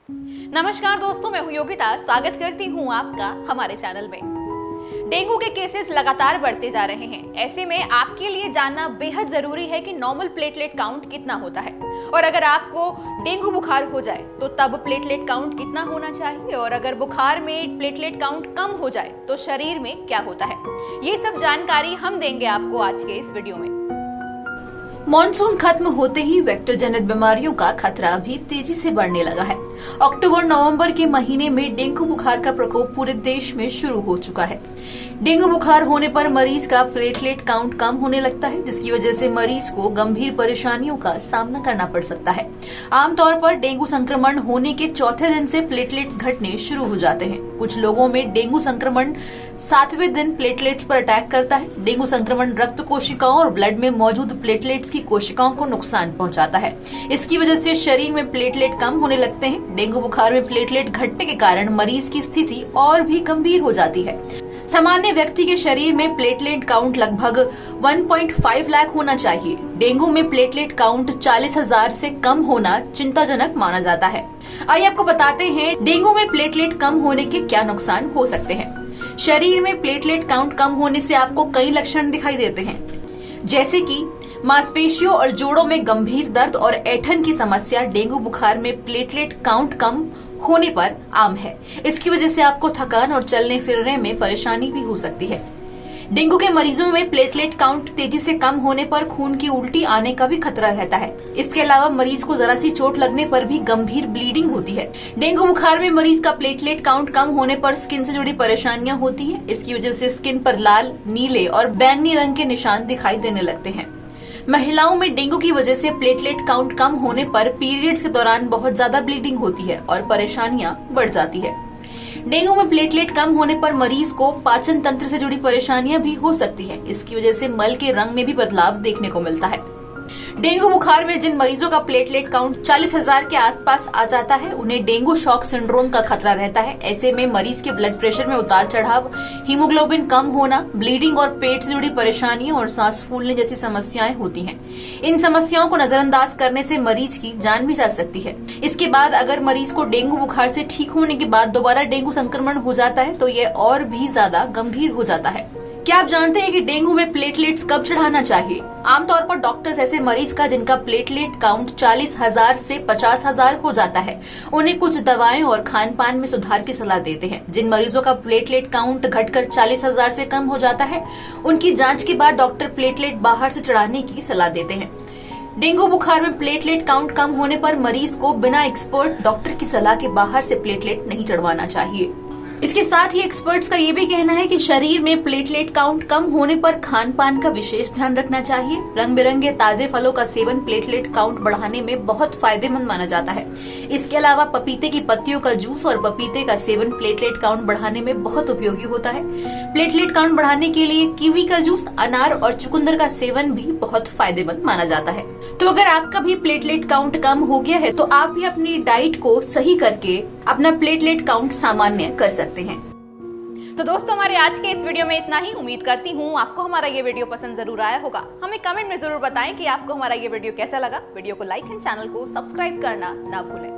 नमस्कार दोस्तों, मैं हूं योगिता। स्वागत करती हूं आपका हमारे चैनल में। डेंगू के केसेस लगातार बढ़ते जा रहे हैं। ऐसे में आपके लिए जानना बेहद जरूरी है कि नॉर्मल प्लेटलेट काउंट कितना होता है, और अगर आपको डेंगू बुखार हो जाए तो तब प्लेटलेट काउंट कितना होना चाहिए, और अगर बुखार में प्लेटलेट काउंट कम हो जाए तो शरीर में क्या होता है। ये सब जानकारी हम देंगे आपको आज के इस वीडियो में। मॉनसून खत्म होते ही वेक्टर जनित बीमारियों का खतरा भी तेजी से बढ़ने लगा है। अक्टूबर नवंबर के महीने में डेंगू बुखार का प्रकोप पूरे देश में शुरू हो चुका है। डेंगू बुखार होने पर मरीज का प्लेटलेट काउंट कम होने लगता है, जिसकी वजह से मरीज को गंभीर परेशानियों का सामना करना पड़ सकता है। आमतौर पर डेंगू संक्रमण होने के चौथे दिन से प्लेटलेट्स घटने शुरू हो जाते हैं। कुछ लोगों में डेंगू संक्रमण 7वें दिन प्लेटलेट्स पर अटैक करता है। डेंगू संक्रमण रक्त कोशिकाओं और ब्लड में मौजूद प्लेटलेट्स की कोशिकाओं को नुकसान पहुंचाता है। इसकी वजह से शरीर में प्लेटलेट कम होने लगते हैं। डेंगू बुखार में प्लेटलेट घटने के कारण मरीज की स्थिति और भी गंभीर हो जाती है। सामान्य व्यक्ति के शरीर में प्लेटलेट काउंट लगभग 1.5 लाख होना चाहिए। डेंगू में प्लेटलेट काउंट 40,000 से कम होना चिंताजनक माना जाता है। आइए आपको बताते हैं डेंगू में प्लेटलेट कम होने के क्या नुकसान हो सकते हैं। शरीर में प्लेटलेट काउंट कम होने से आपको कई लक्षण दिखाई देते हैं, जैसे कि मांसपेशियों और जोड़ों में गंभीर दर्द और ऐंठन की समस्या डेंगू बुखार में प्लेटलेट काउंट कम होने पर आम है। इसकी वजह से आपको थकान और चलने फिरने में परेशानी भी हो सकती है। डेंगू के मरीजों में प्लेटलेट काउंट तेजी से कम होने पर खून की उल्टी आने का भी खतरा रहता है। इसके अलावा मरीज को जरा सी चोट लगने पर भी गंभीर ब्लीडिंग होती है। डेंगू बुखार में मरीज का प्लेटलेट काउंट कम होने पर स्किन से जुड़ी परेशानियां होती हैं। इसकी वजह से स्किन पर लाल, नीले और बैंगनी रंग के निशान दिखाई देने लगते हैं। महिलाओं में डेंगू की वजह से प्लेटलेट काउंट कम होने पर पीरियड्स के दौरान बहुत ज्यादा ब्लीडिंग होती है और परेशानियां बढ़ जाती है। डेंगू में प्लेटलेट कम होने पर मरीज को पाचन तंत्र से जुड़ी परेशानियां भी हो सकती हैं। इसकी वजह से मल के रंग में भी बदलाव देखने को मिलता है। डेंगू बुखार में जिन मरीजों का प्लेटलेट काउंट 40,000 के आसपास आ जाता है, उन्हें डेंगू शॉक सिंड्रोम का खतरा रहता है। ऐसे में मरीज के ब्लड प्रेशर में उतार चढ़ाव, हीमोग्लोबिन कम होना, ब्लीडिंग और पेट से जुड़ी परेशानियां और सांस फूलने जैसी समस्याएं होती हैं। इन समस्याओं को नजरअंदाज करने से मरीज की जान भी जा सकती है। इसके बाद अगर मरीज को डेंगू बुखार से ठीक होने के बाद दोबारा डेंगू संक्रमण हो जाता है तो ये और भी ज्यादा गंभीर हो जाता है। क्या आप जानते हैं कि डेंगू में प्लेटलेट्स कब चढ़ाना चाहिए? आमतौर पर डॉक्टर्स ऐसे मरीज का जिनका प्लेटलेट काउंट 40,000 से 50,000 हो जाता है, उन्हें कुछ दवाएं और खान पान में सुधार की सलाह देते हैं। जिन मरीजों का प्लेटलेट काउंट घटकर 40,000 से कम हो जाता है, उनकी जांच के बाद डॉक्टर प्लेटलेट बाहर से चढ़ाने की सलाह देते हैं। डेंगू बुखार में प्लेटलेट काउंट कम होने पर मरीज को बिना एक्सपर्ट डॉक्टर की सलाह के बाहर से प्लेटलेट नहीं चढ़वाना चाहिए। इसके साथ ही एक्सपर्ट्स का ये भी कहना है कि शरीर में प्लेटलेट काउंट कम होने पर खान पान का विशेष ध्यान रखना चाहिए। रंग बिरंगे ताजे फलों का सेवन प्लेटलेट काउंट बढ़ाने में बहुत फायदेमंद माना जाता है। इसके अलावा पपीते की पत्तियों का जूस और पपीते का सेवन प्लेटलेट काउंट बढ़ाने में बहुत उपयोगी होता है। प्लेटलेट काउंट बढ़ाने के लिए कीवी का जूस, अनार और चुकंदर का सेवन भी बहुत फायदेमंद माना जाता है। तो अगर आपका भी प्लेटलेट काउंट कम हो गया है तो आप भी अपनी डाइट को सही करके अपना प्लेटलेट काउंट सामान्य कर सकते हैं। तो दोस्तों, हमारे आज के इस वीडियो में इतना ही। उम्मीद करती हूँ आपको हमारा ये वीडियो पसंद जरूर आया होगा। हमें कमेंट में जरूर बताएं कि आपको हमारा ये वीडियो कैसा लगा। वीडियो को लाइक एंड चैनल को सब्सक्राइब करना ना भूलें।